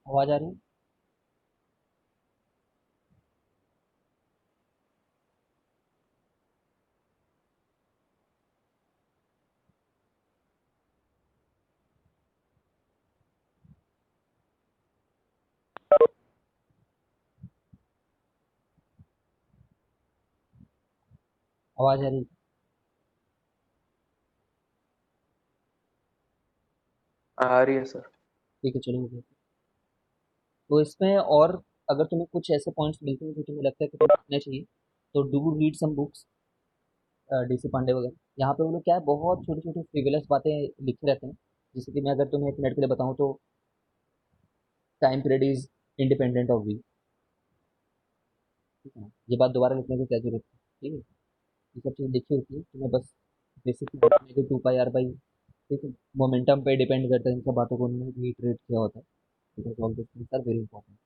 आवाज आ रही है? आवाज आ रही है? आ रही है सर। ठीक है, चलो हो गया। तो इसमें और अगर तुम्हें कुछ ऐसे पॉइंट्स मिलते हैं जो तुम्हें लगता है कि तुम्हें पढ़ने चाहिए, तो do read some books, DC Pandey वगैरह। यहाँ पे वो लोग क्या है, बहुत छोटी छोटी फ्रिवलस बातें लिखे रहते हैं। जैसे कि मैं अगर तुम्हें एक मिनट के लिए बताऊँ तो time period is independent of V. ठीक है ना? ये बात दोबारा लिखने की क्या जरूरत है? ठीक है, ये सब चीज़ लिखी होती है, तुम्हें बस basic two pi are by. ठीक है, मोमेंटम पे डिपेंड करता है, इन सब बातों को उन्होंने रिट्रेट किया होता है। Because all this things are very important.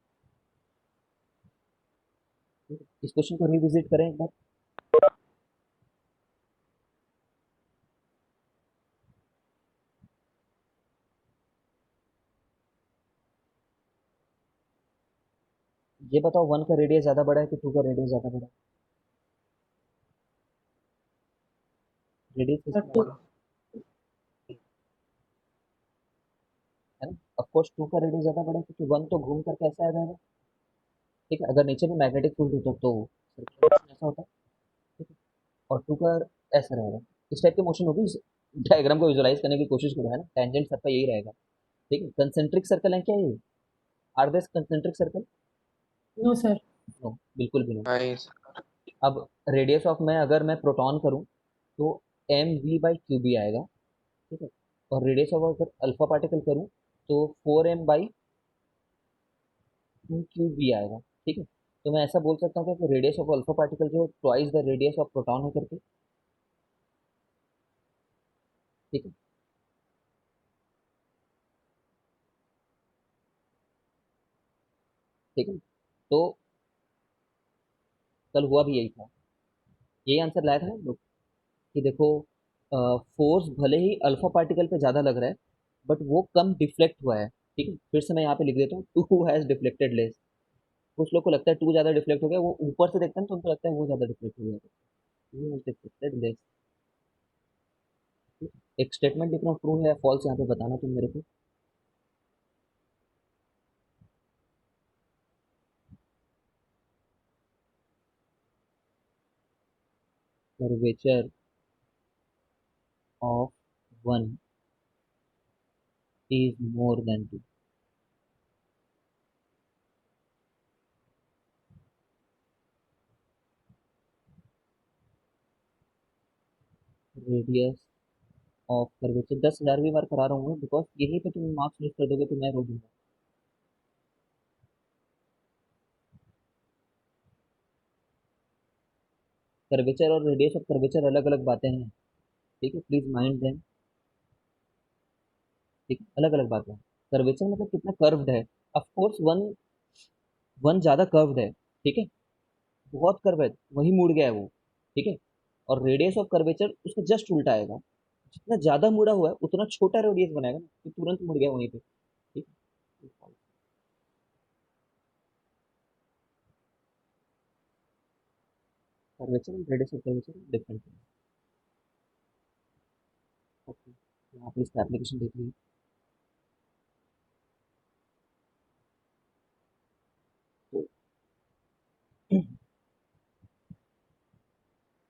इस क्वेश्चन को रिविजिट करें एक बार। ये बताओ, वन का रेडियस ज्यादा बड़ा है कि टू का रेडियस ज्यादा बड़ा है? रेडियस किसका टू। ज्यादा है ना? ऑफकोर्स टू का रेडियस ज्यादा बड़ा है, क्योंकि वन तो घूम करके ऐसा आ जाएगा। ठीक है, अगर नीचे में मैग्नेटिक फील्ड होता तो सर्कुलर ऐसा होता। ठीक है, और टू का ऐसा रहेगा। इस टाइप के मोशन होगी। इस डायग्राम को विजुलाइज करने की कोशिश करो, है ना? टेंजेंट सबका यही रहेगा। ठीक है, कंसेंट्रिक सर्कल है क्या ये? Are this concentric circle? No sir. No, बिल्कुल भी नहीं। नहीं सर। अब रेडियस ऑफ में अगर मैं प्रोटॉन करूं तो M V by Q B आएगा। ठीक है, और रेडियस ऑफ अगर अल्फा पार्टिकल करूं तो 4m बाई क्यू बी आएगा। ठीक है, तो मैं ऐसा बोल सकता हूँ कि रेडियस ऑफ अल्फा पार्टिकल जो twice the radius of proton है करके। ठीक है। ठीक है, तो कल हुआ भी यही था। यही आंसर लाया था ना हम लोग, कि देखो, फोर्स भले ही अल्फा पार्टिकल पे ज्यादा लग रहा है, बट वो कम डिफ्लेक्ट हुआ है। ठीक है, फिर से मैं यहाँ पे लिख देता हूँ, टू हैज डिफ्लेक्टेड लेस। कुछ लोग को लगता है टू ज्यादा डिफ्लेक्ट हो गया, वो ऊपर से देखते हैं तो उनको लगता है वो ज्यादा डिफ्लेक्ट हो गया। Two has deflected less. एक स्टेटमेंट लिख रहा हूँ, ट्रू है या फॉल्स, यहाँ पे बताना तुम मेरे को। Curvature of one is more than two. Radius of curvature 10,000वीं बार करा रहा हूँ, बिकॉज यहीं पे तुम मार्क्स मिस कर दोगे तो मैं रो दूंगा। कर्वेचर और रेडियस ऑफ कर्वेचर अलग अलग बातें हैं। ठीक है, प्लीज माइंड देम। ठीक है, अलग अलग बातें हैं। कर्वेचर मतलब कितना कर्व्ड है। ऑफ कोर्स वन, वन ज्यादा कर्व्ड है। ठीक है, बहुत कर्व है, वही मुड़ गया है वो। ठीक है, और रेडियस ऑफ कर्वेचर उसका जस्ट उल्टा आएगा। जितना ज्यादा मुड़ा हुआ है उतना छोटा रेडियस बनाएगा ना, तो तुरंत मुड़ गया वहीं पे। ठीक है, कर्वेचर और रेडियस ऑफ कर्वेचर डिफरेंट है। ओके, यहाँ पे इसका एप्लीकेशन देख लीजिए। तो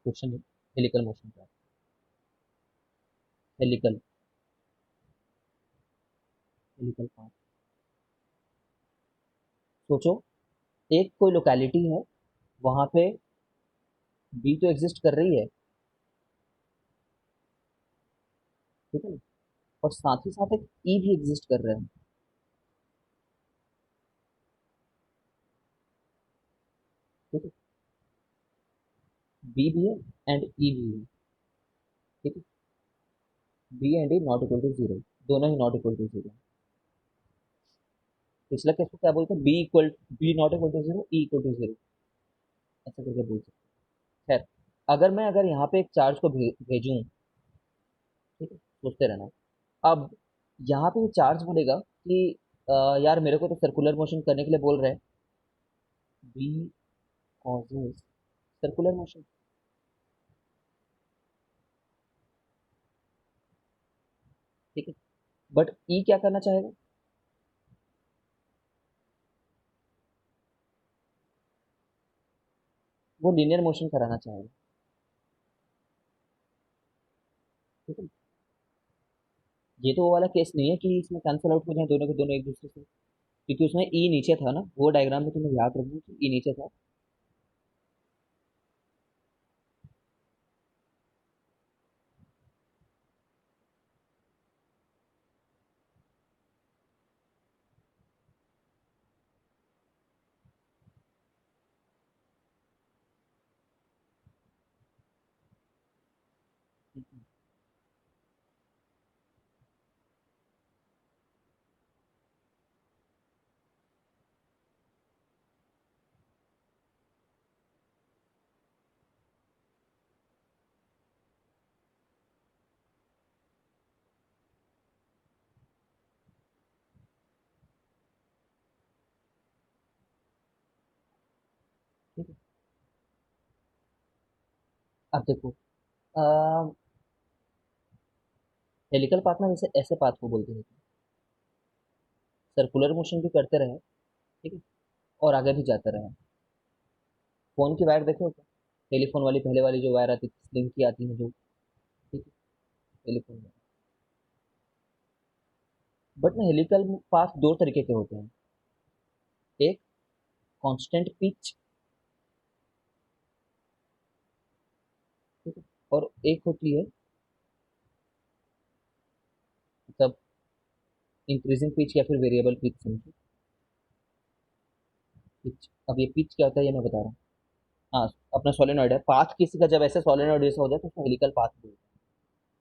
क्वेश्चन है, हेलिकल मोशन का। Helical, helical path. सोचो, एक कोई लोकेलिटी है, वहां पे बी तो एग्जिस्ट कर रही है। ठीक है ना? और साथ ही साथ एक ई भी एग्जिस्ट कर रहा है। ठीक है, बी भी है एंड ई भी है। ठीक है, B and E not equal to zero, दोनों ही नॉट इक्वल टू जीरो। पिछला केस को क्या बोलते हैं? B equal, B not equal to zero, E equal to zero, ऐसा करके बोल सकते हैं। खैर, अगर यहाँ पे एक चार्ज को भेजूं। ठीक है, सोचते रहना। अब यहाँ पे चार्ज बोलेगा कि यार मेरे को तो सर्कुलर मोशन करने के लिए बोल रहे हैं। B causes circular motion. ठीक है, बट ई क्या करना चाहेगा? वो लीनियर मोशन कराना चाहेगा। ठीक है, ये तो वो वाला केस नहीं है कि इसमें कैंसिल आउट हो जाए दोनों के दोनों एक दूसरे से, क्योंकि उसमें ई नीचे था ना, वो डायग्राम में तुम्हें याद रखना कि ई नीचे था। ठीक है। ठीक है, अब देखो, हेलिकल पाथ ना वैसे ऐसे पाथ को बोलते हैं, सर्कुलर मोशन भी करते रहे। ठीक है, और आगे भी जाते रहे। फोन की वायर देखो क्या, टेलीफोन वाली पहले वाली जो वायर आती थी, स्लिंग की आती है जो। ठीक है, टेलीफोन में। बट ना हेलिकल पाथ दो तरीके के होते हैं। एक कांस्टेंट पिच, ठीक है, और एक होती है मतलब इंक्रीजिंग पिच या फिर वेरिएबल पिच समझो। पिच, अब ये पिच क्या होता है ये मैं बता रहा हूँ। हाँ, अपना सोलेनॉइड है, पाथ किसी का जब ऐसे सोलेनॉइड जैसा हो जाए तो उसको हेलिकल पाथ बोलते हैं।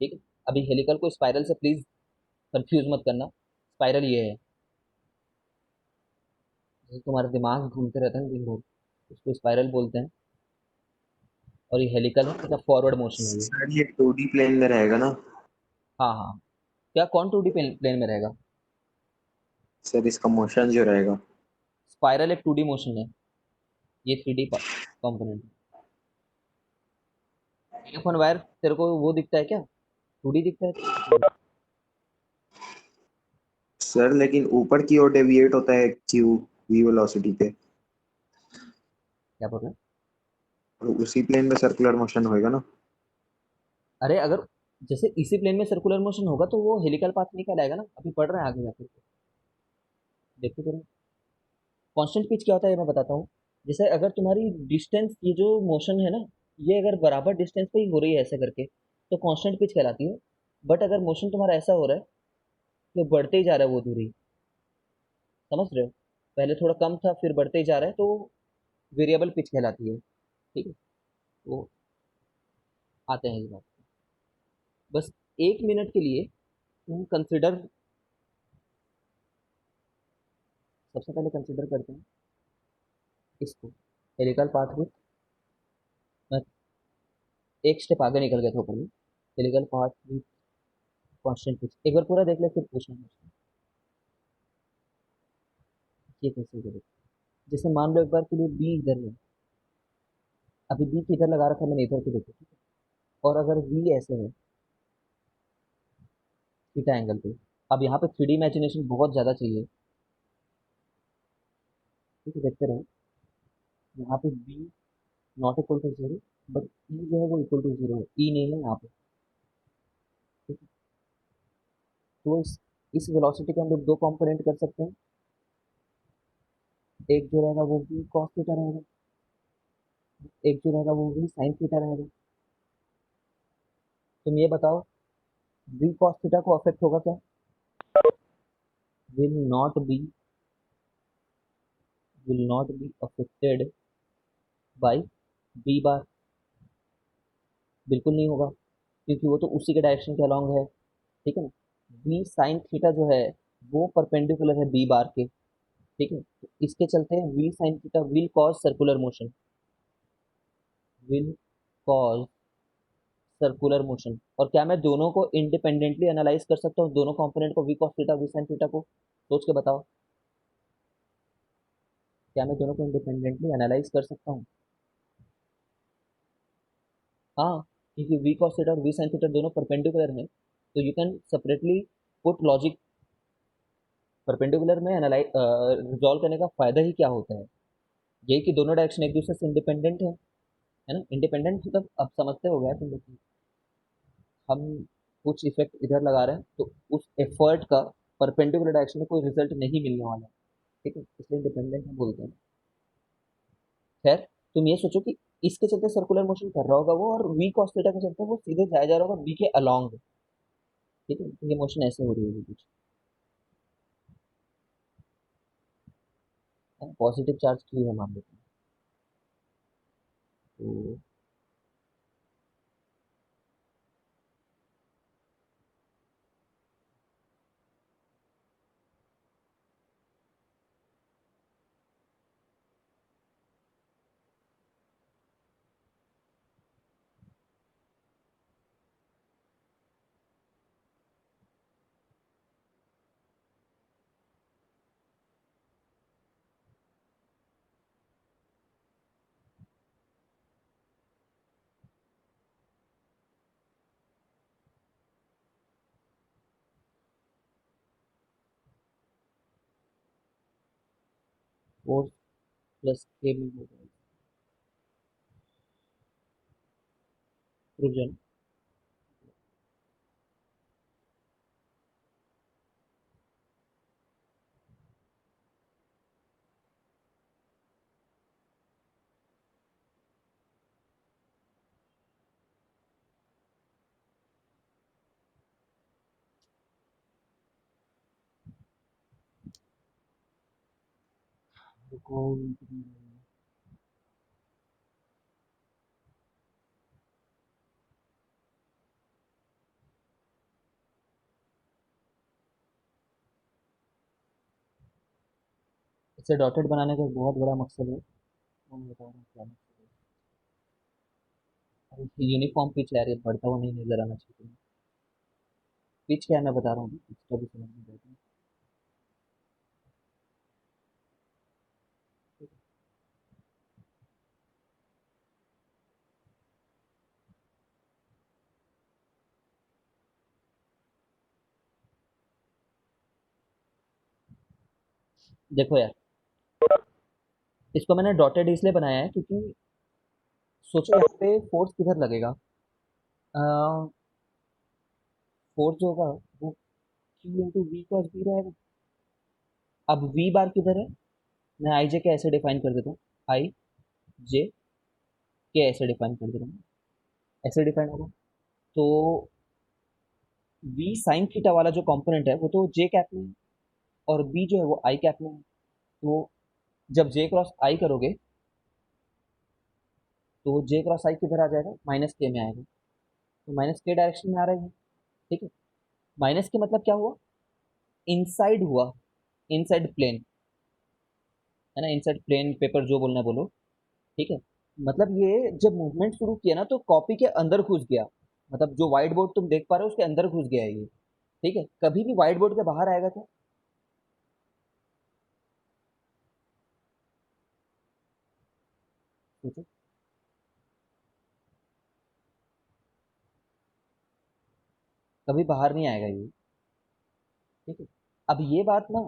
ठीक है, अभी हेलिकल को स्पाइरल से प्लीज कंफ्यूज मत करना। स्पाइरल ये है, जैसे तुम्हारा दिमाग घूमते रहता है ना दिन भर, उसको स्पाइरल बोलते हैं। और ये हेलिकल है मतलब फॉरवर्ड मोशन है ये। सर ये 2D प्लेन में रहेगा ना? हाँ हाँ। क्या कौन टू डी प्लेन में रहेगा? सर इसका मोशन जो रहेगा। स्पाइरल एक टू डी मोशन है, ये थ्री डी कॉम्पोनेंट है। टेलीफोन वायर तेरे को वो दिखता है क्या, टू डी दिखता है तेरे को? सर लेकिन ऊपर की ओर डेविएट होता है क्यू वी वेलोसिटी पे, क्या बोल रहे हैं? और उसी प्लेन में सर्कुलर मोशन होएगा ना? अरे अगर जैसे इसी प्लेन में सर्कुलर मोशन होगा तो वो हेलिकल पाथ नहीं कहलाएगा ना, अभी पढ़ रहे हैं आगे जाकर के, देखते करो। कांस्टेंट पिच क्या होता है ये मैं बताता हूँ। जैसे अगर तुम्हारी डिस्टेंस, ये जो मोशन है ना, ये अगर बराबर डिस्टेंस पे ही हो रही है ऐसे करके तो कांस्टेंट पिच कहलाती है। बट अगर मोशन तुम्हारा ऐसा हो रहा है कि बढ़ते ही जा रहा है वो दूरी, समझ रहे हो, पहले थोड़ा कम था फिर बढ़ते ही जा रहा है, तो वेरिएबल पिच कहलाती है। ठीक है, तो आते हैं इस बात पे। बस एक मिनट के लिए तुम कंसिडर, सबसे पहले कंसिडर करते हैं इसको, हेलिकल पाथ विथ, मैं एक स्टेप आगे निकल गया था ऊपर में। Helical path with constant pitch एक बार पूरा देख ले फिर पूछना मुझसे। ये कैसे करें? जैसे मान लो एक बार के लिए बी इधर है, अभी बी किधर लगा रखा है मैंने इधर को देखो, ठीक है। और अगर वी ऐसे है थीटा एंगल पे, अब यहाँ पे थ्री डी इमेजिनेशन बहुत ज्यादा चाहिए। ठीक है, देखते रहो। यहाँ पे B not equal to zero, but E जो है वो इक्वल टू जीरो है, ई नहीं है यहाँ पे। ठीक है, तो इस वेलोसिटी के हम लोग दो कंपोनेंट कर सकते हैं। एक जो रहेगा वो भी कॉस थीटा रहेगा, एक जो रहेगा वो भी साइन थीटा रहेगा। तुम ये बताओ, बी कॉस थीटा को अफेक्ट होगा क्या? Will not be, will not be affected by B bar, बिल्कुल नहीं होगा, क्योंकि वो तो उसी के डायरेक्शन के अलॉन्ग है। ठीक है ना, बी साइन थीटा जो है वो परपेंडिकुलर है बी बार के। ठीक है, तो इसके चलते V sine theta will cause circular motion, will cause circular motion. और क्या मैं दोनों को इंडिपेंडेंटली एनालाइज कर सकता हूँ, दोनों कंपोनेंट को, V cos theta V sine theta को? सोच के बताओ। क्या मैं दोनों को इंडिपेंडेंटली एनालाइज कर सकता हूँ? हाँ, क्योंकि वी कॉस थीटा और वी साइन थीटा दोनों परपेंडिकुलर हैं, तो you can separately put logic perpendicular में एनालाइज रिजॉल्व करने का फायदा ही क्या होता है? यही कि दोनों डायरेक्शन एक दूसरे से इंडिपेंडेंट है ना? इंडिपेंडेंट मतलब अब समझते हो गया तुम लोग कि हम कुछ इफेक्ट इधर लगा रहे हैं तो उस एफर्ट का परपेंडिकुलर डायरेक्शन में कोई रिजल्ट नहीं मिलने वाला है, ठीक है, इसलिए इंडिपेंडेंट हम बोलते हैं। खैर, तुम ये सोचो कि इसके चलते सर्कुलर मोशन कर रहा होगा वो, और वी कॉस थीटा के चलते वो सीधे जाया जा रहा होगा वी के अलोंग, ठीक है, तो ये मोशन ऐसे हो रही होगी कुछ, पॉजिटिव चार्ज की है मान लेते हैं। तो फोर्स प्लस के में हो जाएगा, रुक जाना। रुको, इसे डॉटेड बनाने का एक बहुत बड़ा मकसद है, वो मैं बता रहा हूँ क्या मकसद है। और इसकी यूनिफॉर्म पिच है यार, ये बढ़ता हुआ नहीं नजर आना चाहिए तुम्हें। पिच क्या है मैं बता रहा हूँ, पिच का भी समझ में जाएगा। देखो यार, इसको मैंने डॉटेड इसलिए बनाया है क्योंकि सोचो यहाँ पे फोर्स किधर लगेगा, फोर्स जो होगा वो Q into V cos B रहेगा। अब वी बार किधर है, मैं आई जे के ऐसे डिफाइन कर देता हूँ, आई जे के ऐसे डिफाइन कर देता हूँ, ऐसे डिफाइन होगा। तो वी साइन थीटा वाला जो कंपोनेंट है वो तो जे कैप में है, और बी जो है वो आई कैप में है। तो जब जे क्रॉस आई करोगे तो जे क्रॉस आई किधर आ जाएगा, माइनस के में आएगा, तो माइनस के डायरेक्शन में आ रही है, ठीक है। माइनस के मतलब क्या हुआ, इनसाइड हुआ, इनसाइड प्लेन, है ना, इनसाइड प्लेन पेपर जो बोलना है बोलो, ठीक है। मतलब ये जब मूवमेंट शुरू किया ना तो कॉपी के अंदर घुस गया, मतलब जो व्हाइट बोर्ड तुम देख पा रहे हो उसके अंदर घुस गया है ये, ठीक है। कभी भी व्हाइट बोर्ड के बाहर आएगा क्या, सोचो। कभी बाहर नहीं आएगा ये, ठीक है। अब ये बात ना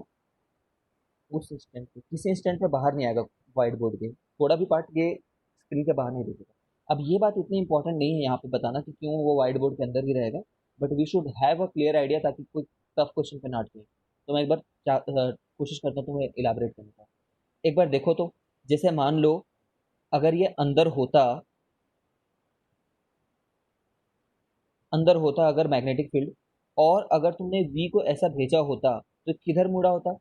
उस इंस्टेंट पे, किसी इंस्टेंट पे बाहर नहीं आएगा व्हाइट बोर्ड के, थोड़ा भी पार्ट ये स्क्रीन के बाहर नहीं दिखेगा। अब ये बात इतनी इंपॉर्टेंट नहीं है यहाँ पे बताना कि क्यों वो व्हाइट बोर्ड के अंदर ही रहेगा, but we should have a clear idea ताकि कोई टफ क्वेश्चन पे ना अटके। तो मैं एक बार कोशिश करता हूँ तुम्हें इलाबरेट करने का। एक बार देखो तो, जैसे मान लो अगर ये अंदर होता अगर मैग्नेटिक फील्ड, और अगर तुमने वी को ऐसा भेजा होता तो किधर मुड़ा होता,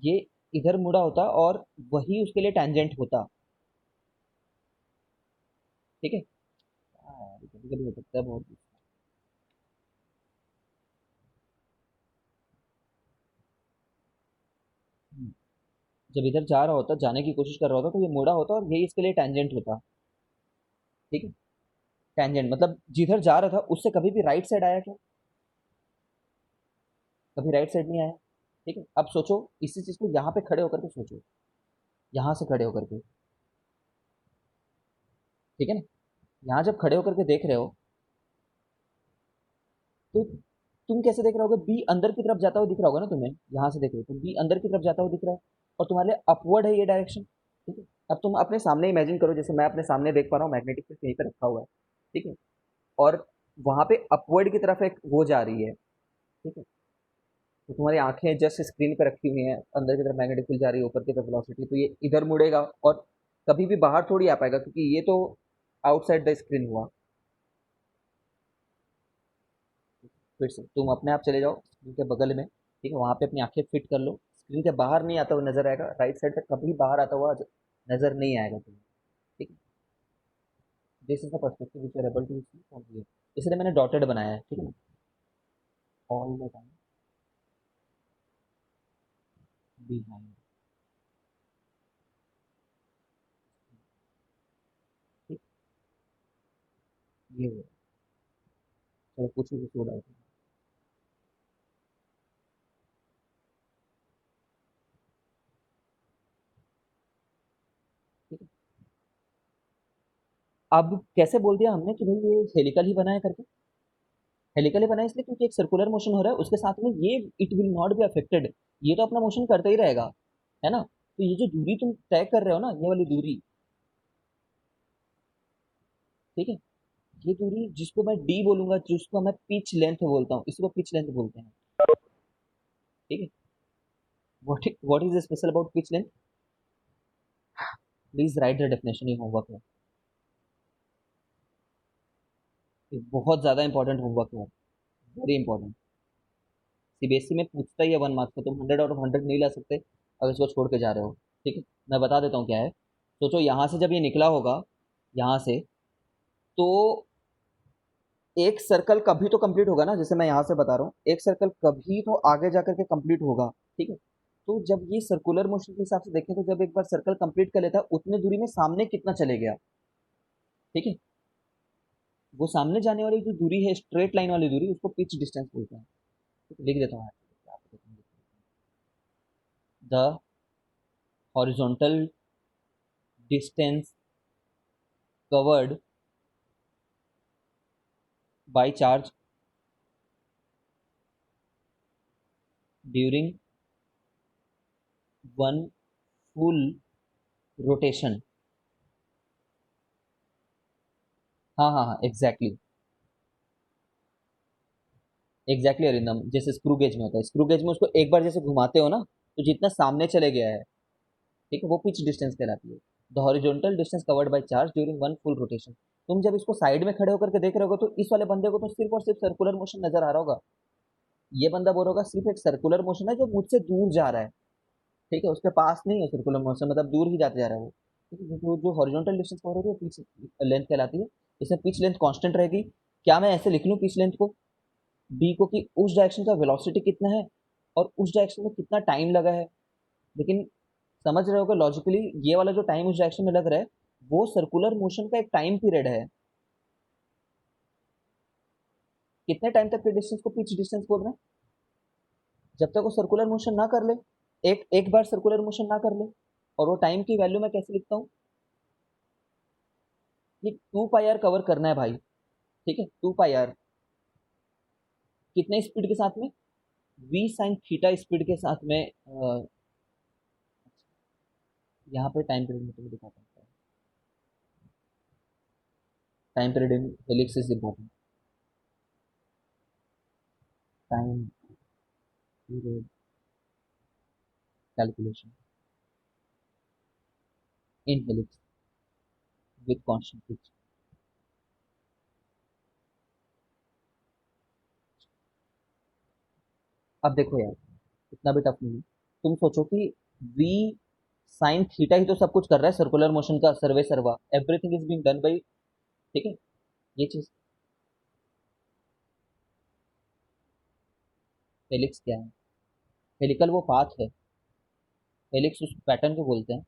ये इधर मुड़ा होता और वही उसके लिए टैंजेंट होता, ठीक है। कभी कभी हो सकता है बहुत। हम्म, जब इधर जा रहा होता, जाने की कोशिश कर रहा होता, तो ये मुड़ा होता और यही इसके लिए टैंजेंट होता, ठीक है। टैंजेंट मतलब जिधर जा रहा था उससे कभी भी राइट साइड आया क्या, कभी राइट साइड नहीं आया, ठीक है, अब सोचो इसी चीज को यहाँ पे खड़े होकर के सोचो, यहाँ से खड़े होकर के, ठीक है ना, यहाँ जब खड़े होकर के देख रहे हो तो तुम कैसे देख रहे होगे, बी अंदर की तरफ जाता हुआ दिख रहा होगा ना तुम्हें, यहाँ से देख रहे हो तो बी अंदर की तरफ जाता हुआ दिख रहा है और तुम्हारे लिए अपवर्ड है ये डायरेक्शन। ठीक है, अब तुम अपने सामने इमेजिन करो, जैसे मैं अपने सामने देख पा रहा हूँ मैग्नेटिक फील्ड यहीं पे रखा हुआ है, ठीक है, और वहां पे अपवर्ड की तरफ एक वो जा रही है, ठीक है, तो तुम्हारी आंखें जस्ट स्क्रीन पे रखी हुई हैं, अंदर की तरफ मैग्नेटिक फील्ड जा रही है, ऊपर की तरफ वेलोसिटी, तो ये इधर मुड़ेगा और कभी भी बाहर थोड़ी आ पाएगा क्योंकि ये तो आउटसाइड द स्क्रीन हुआ। फिर से तुम अपने आप चले जाओ स्क्रीन के बगल में, ठीक है, वहां पे अपनी आंखें फिट कर लो, स्क्रीन के बाहर नहीं आता हुआ नजर आएगा, राइट साइड से कभी बाहर आता हुआ नजर नहीं आएगा तुम्हें। ठीक है, this is the perspective which you are able to see from here, इसलिए मैंने डॉटेड बनाया है, ठीक है ना, ऑल द टाइम बिहाइंड। ठीक, ये हुआ। चलो पूछो कुछ और डाउट। ठीक है, अब कैसे बोल दिया हमने कि भाई ये हेलिकल ही बना है करके, हेलिकल ही बना है इसलिए क्योंकि एक सर्कुलर मोशन हो रहा है उसके साथ में ये it will not be affected, ये तो अपना मोशन करता ही रहेगा, है ना, तो ये जो दूरी तुम तय कर रहे हो ना, ये वाली दूरी, ठीक है, ये दूरी जिसको मैं डी बोलूंगा, जिसको मैं पिच लेंथ बोलता हूँ, इसको पिच लेंथ बोलते हैं। ठीक है, what is special about pitch length, please right the definition in homework में, ये बहुत ज्यादा इंपॉर्टेंट होमवर्क है, वेरी इंपॉर्टेंट, सीबीएसई में पूछता ही है 1 मार्क्स का, तुम 100 आउट ऑफ 100 नहीं ला सकते अगर इसको छोड़ के जा रहे हो। ठीक है, मैं बता देता हूँ क्या है, सोचो यहाँ से जब ये निकला होगा, यहाँ से, तो एक सर्कल कभी तो कंप्लीट होगा ना, जैसे मैं यहाँ से बता रहा हूँ, एक सर्कल कभी तो आगे जाकर के कंप्लीट होगा। ठीक है, तो जब ये सर्कुलर मोशन के हिसाब से देखें तो जब एक बार सर्कल कंप्लीट कर लेता है उतने दूरी में सामने कितना चले गया, ठीक है, वो सामने जाने वाली जो दूरी है स्ट्रेट लाइन वाली दूरी, उसको पिच डिस्टेंस बोलते हैं। ठीक है, लिख देता हूँ, the horizontal distance covered by charge during one full rotation. हाँ हाँ हाँ, एग्जैक्टली एग्जैक्टली अरिंदम, जैसे स्क्रू गेज में होता है, स्क्रू गेज में उसको एक बार जैसे घुमाते हो ना, तो जितना सामने चले गया है, ठीक है, वो पिच डिस्टेंस कहलाती है, the horizontal distance covered by charge during one full rotation. तुम जब इसको साइड में खड़े होकर के देख रहे होगे तो इस वाले बंदे को तो सिर्फ और सिर्फ सर्कुलर मोशन नजर आ रहा होगा, ये बंदा बोल रहा होगा सिर्फ एक सर्कुलर मोशन है जो मुझसे दूर जा रहा है, ठीक है, उसके पास नहीं है सर्कुलर मोशन, मतलब दूर ही जाते जा रहा है वो। ठीक है, जो जो हॉरिजॉन्टल डिस्टेंस कवर हो रही है पिच लेंथ कहलाती है, इसमें पिच लेंथ कांस्टेंट रहेगी। क्या मैं ऐसे लिख लूँ पिच लेंथ को, डी को, कि उस डायरेक्शन का वेलोसिटी कितना है और उस डायरेक्शन में कितना टाइम लगा है, लेकिन समझ रहे होगे लॉजिकली ये वाला जो टाइम उस डायरेक्शन में लग रहा है वो सर्कुलर मोशन का एक टाइम पीरियड है, कितने टाइम तक के डिस्टेंस को पिच डिस्टेंस बोल रहे हैं, जब तक वो सर्कुलर मोशन ना कर ले, एक एक बार सर्कुलर मोशन ना कर ले, और वो टाइम की वैल्यू मैं कैसे लिखता हूँ, ये 2 पाई आर कवर करना है भाई, ठीक है, 2 पाई आर कितने स्पीड के साथ में, वी साइन थीटा स्पीड के साथ में, यहाँ पे टाइम पीरियड में तुम्हें दिखाता हूँ, time period in helix is important, time period calculation in helix with constant pitch. अब देखो यार, इतना भी टफ नहीं है, तुम सोचो कि वी साइन थीटा ही तो सब कुछ कर रहा है सर्कुलर मोशन का, सर्वे सर्वा everything is being done by, ठीक है, ये चीज, हेलिक्स क्या है, हेलिकल वो पाथ है, हेलिक्स उस पैटर्न को बोलते हैं।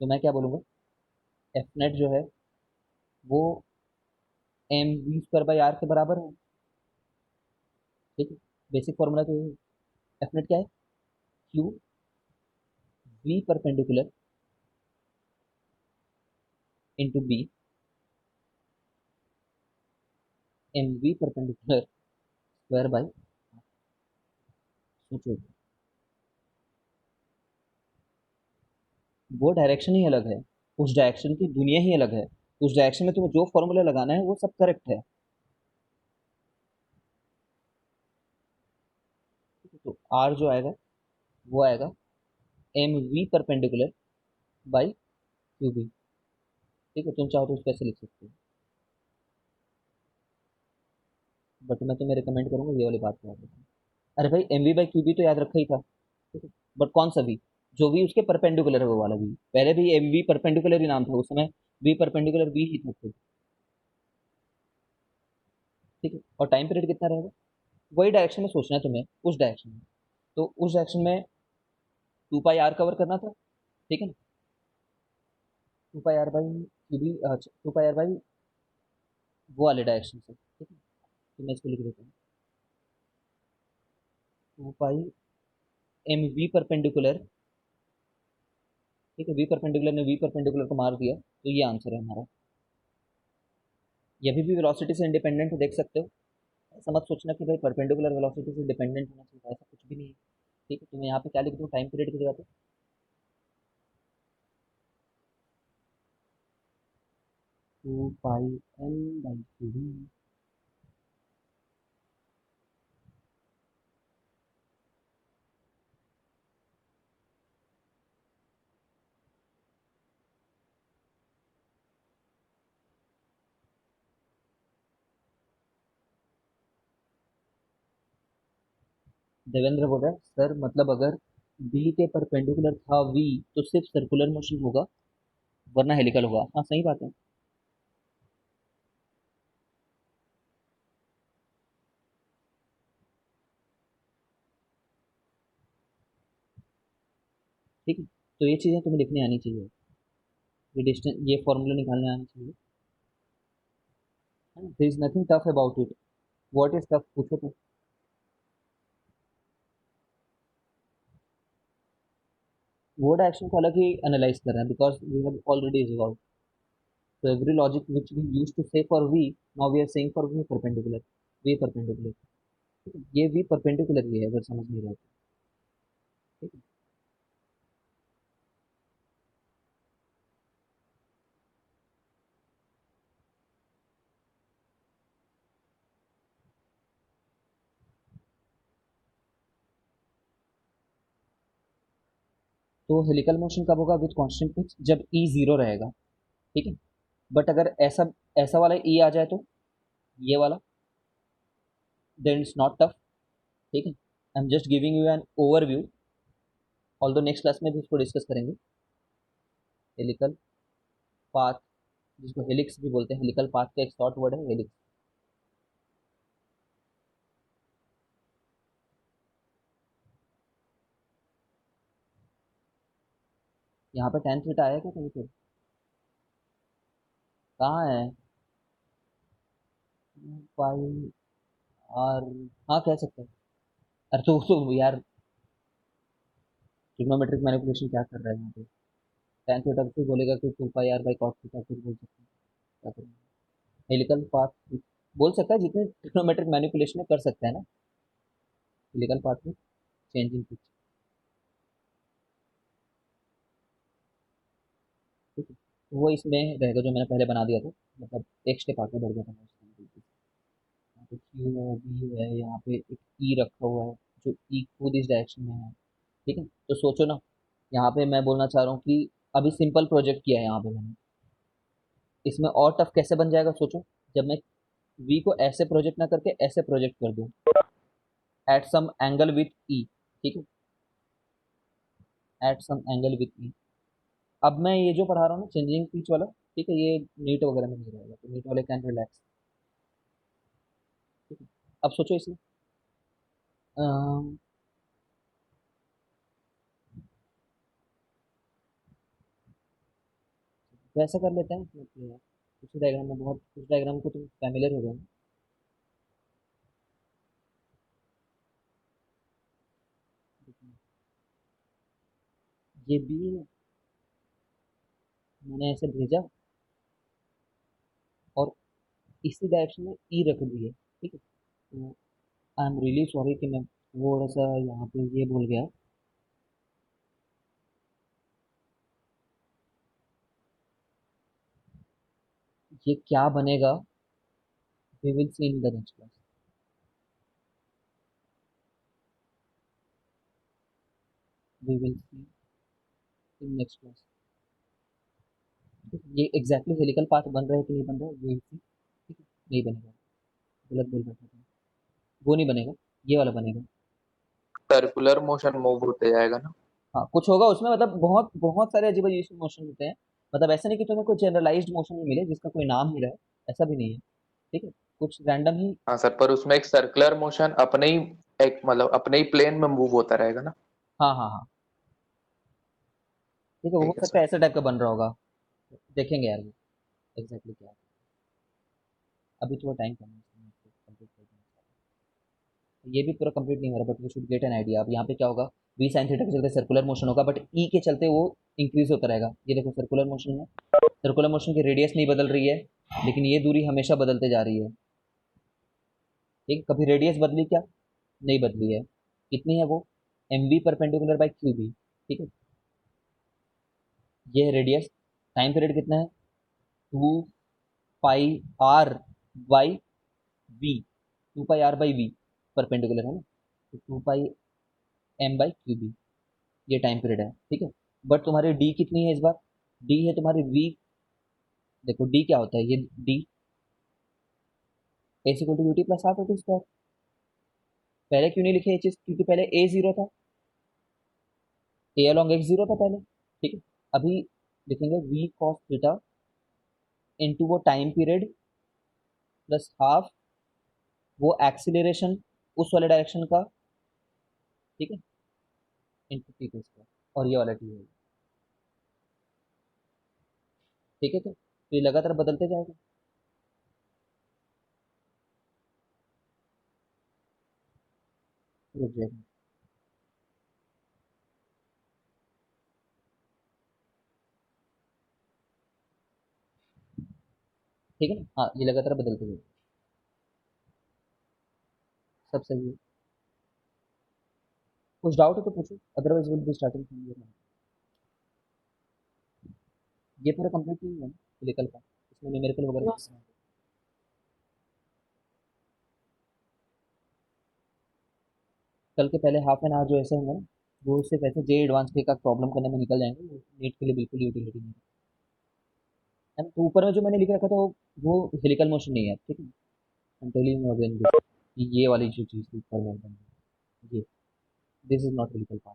तो मैं क्या बोलूंगा, एफ नेट जो है वो M V square by R के बराबर है। ठीक है, बेसिक फॉर्मूला तो यही है। एफ नेट क्या है? Q V perpendicular into B M we perpendicular square by. सोचो, वो डायरेक्शन ही अलग है, उस डायरेक्शन की दुनिया ही अलग है। उस डायरेक्शन में तुम्हें जो फॉर्मूला लगाना है वो सब करेक्ट है। ठीक है, तो आर जो आएगा वो आएगा M we perpendicular by Q B. ठीक है, तुम चाहो तो उसको ऐसे लिख सकते हो, बट मैं तुम्हें रिकमेंड करूंगा ये वाली बात याद रखना। अरे भाई, M V by Q B तो याद रखा ही था। ठीक है, बट कौन सा वी? जो वी उसके परपेंडिकुलर है वो वाला वी। पहले भी एम वी परपेंडिकुलर ही नाम था उस समय, वी परपेंडिकुलर वी ही था खुद। ठीक है, और टाइम पीरियड कितना रहेगा? वही डायरेक्शन में सोचना है तुम्हें, उस डायरेक्शन में। तो उस डायरेक्शन में टू पाई आर कवर करना था। ठीक है ना, two pi are by Q B, two pi are by वो वाले डायरेक्शन से। ठीक है, तो मैं इसको लिख देता हूँ, two pi m we perpendicular. ठीक है, वी परपेंडिकुलर ने वी परपेंडिकुलर को मार दिया, तो ये आंसर है हमारा। ये भी वेलोसिटी से इंडिपेंडेंट है, देख सकते हो। ऐसा मत सोचना कि भाई परपेंडिकुलर वेलोसिटी से डिपेंडेंट होना चाहिए, ऐसा कुछ भी नहीं है। ठीक है, तो मैं यहाँ पे क्या लिख दूँ टाइम पीरियड की जगह पे? Two pi M by two v. Devendra बोल रहा है सर, मतलब अगर बी के परपेंडिकुलर था वी तो सिर्फ सर्कुलर मोशन होगा, वरना हेलिकल होगा। हाँ सही बात है। ठीक है, तो ये चीज़ें तुम्हें लिखने आनी चाहिए। ये डिस्टेंस, ये फॉर्मूला निकालने आनी चाहिए। There is nothing tough about it. What is tough पूछो तो। वो डायरेक्शन को अलग ही एनालाइज कर रहे हैं, because we have already resolve. So every logic which we used to say for V, now we are saying for V perpendicular, V perpendicular। ये V perpendicular ही है, अगर समझ नहीं रहे तो। ठीक है, तो हेलिकल मोशन कब होगा विद कांस्टेंट पिच? जब E जीरो रहेगा। ठीक है, बट अगर ऐसा ऐसा वाला E आ जाए तो, ये वाला, देन इट्स नॉट टफ। ठीक है, I am just giving you an overview, although next class में भी इसको डिस्कस करेंगे। हेलिकल पाथ, जिसको हेलिक्स भी बोलते हैं, हेलिकल पाथ का एक शॉर्ट वर्ड है हेलिक्स। यहाँ पे टेन थीटा आया क्या कहीं पे? कहाँ है? पाई आर, हाँ कह सकते हैं। अरे तो यार, ट्रिग्नोमेट्रिक मैनिपुलेशन क्या कर रहा है यहाँ पे? tan थीटा फिर बोलेगा कि two pi are by cot theta, फिर बोल सकते हैं क्या करेंगे? हेलिकल पाथ बोल सकता है, जितने ट्रिग्नोमेट्रिक मैनिपुलेशन कर सकते हैं ना हेलिकल पाथ में, चेंज इन पिच। ठीक है, तो वो इसमें रहेगा जो मैंने पहले बना दिया था, मतलब एक स्टेप आगे बढ़ गया था मैं उसमें बिल्कुल। यहाँ पे क्यू बी है, यहाँ पे एक ई रखा हुआ है, जो ई खुद इस डायरेक्शन में है। ठीक है, तो सोचो ना, यहाँ पे मैं बोलना चाह रहा हूँ कि अभी सिंपल प्रोजेक्ट किया है यहाँ पे मैंने, इसमें और टफ कैसे बन जाएगा सोचो। जब मैं वी को ऐसे प्रोजेक्ट ना करके ऐसे प्रोजेक्ट कर दूं एट सम एंगल विथ ई। ठीक है, एट सम एंगल विथ ई। अब मैं ये जो पढ़ा रहा हूँ ना चेंजिंग पिच वाला, ठीक है, ये नीट वगैरह में नहीं रहेगा, तो नीट वाले कैन रिलैक्स। ठीक है, अब सोचो इसमें वैसा कर लेते हैं, मतलब उसी डायग्राम में बहुत, उस डायग्राम को तुम फैमिलियर हो गए ना? ये बी है, मैंने ऐसे भेजा और इसी डायरेक्शन में ई रख दिए, ठीक है। तो आई एम रियली सॉरी कि मैं थोड़ा सा यहाँ पे ये भूल गया। ये क्या बनेगा, we will see in the next class, we will see in next class. ये एग्जैक्टली हेलिकल पाथ बन रहा है कि नहीं बन रहा है, ये सी, ठीक है। नहीं बनेगा, गलत बोल बैठा था, वो नहीं बनेगा, ये वाला बनेगा। सर्कुलर मोशन मूव होते जाएगा ना। हाँ कुछ होगा उसमें, मतलब बहुत बहुत सारे अजीब अजीब मोशन होते हैं। मतलब ऐसा नहीं कि तुम्हें कोई जनरलाइज्ड मोशन ही मिले जिसका कोई नाम ही रहे, ऐसा भी नहीं है, ठीक है। कुछ रैंडम ही। हाँ सर, पर उसमें एक सर्कुलर मोशन अपने ही, एक मतलब अपने ही प्लेन में मूव होता रहेगा ना। हाँ हाँ हाँ, ठीक है, वो हो ठीक है सकता सर। है ऐसे टाइप का बन रहा होगा। देखेंगे यार वो एग्जैक्टली क्या है। अभी थोड़ा टाइम कम है इसमें, इसको complete कर देना चाहता हूँ। ये भी पूरा कंप्लीट नहीं हो रहा, but we should get an idea. अब यहाँ पे क्या होगा, वी साइन थीटा के चलते सर्कुलर मोशन होगा, बट ई के चलते वो इंक्रीज होता रहेगा। ये देखो सर्कुलर मोशन है, सर्कुलर मोशन की रेडियस नहीं बदल रही है, लेकिन ये दूरी हमेशा बदलते जा रही है, ठीक है। कभी रेडियस बदली क्या, नहीं बदली है। कितनी है वो, M we perpendicular by Q B, ठीक है। ये है रेडियस, टाइम पीरियड कितना है, 2 pi are by V, 2 pi are by V, perpendicular है ना, तो 2 pi M by Q B, ये टाइम पीरियड है, ठीक है। बट तुम्हारी डी कितनी है इस बार, डी है तुम्हारी वी। देखो डी क्या होता है, ये d s equal to u t plus half a t square. पहले क्यों नहीं लिखे ये चीज, क्योंकि पहले ए जीरो था, ए अलॉन्ग एक्स जीरो था पहले, ठीक है। अभी लिखेंगे वी कॉस थीटा इनटू वो टाइम पीरियड प्लस हाफ वो एक्सीलरेशन उस वाले डायरेक्शन का, ठीक है, इनटू टी के स्क्वायर, और ये वाला टी है, ठीक है। तो ये लगातार बदलते जाएगा। रुक जाएगा, ठीक है ना, हाँ ये लगातार बदलते जाएगा, सब सही है। कुछ डाउट है तो पूछो, otherwise will be starting from here. ये पूरा कंप्लीट नहीं हुआ ना फिजिकल का, इसमें न्यूमेरिकल वगैरह कुछ नहीं है। कल के पहले हाफ एन आवर जो ऐसे होंगे ना, वो सिर्फ ऐसे जे एडवांस के का प्रॉब्लम करने में निकल जाएंगे, नीट के लिए बिल्कुल यूटिलिटी नहीं है ना। तो ऊपर में जो मैंने लिख रखा था वो हेलिकल मोशन नहीं है, ठीक है। I am telling you again, ये वाली जो चीज़ थी ऊपर में, ये this is not helical path.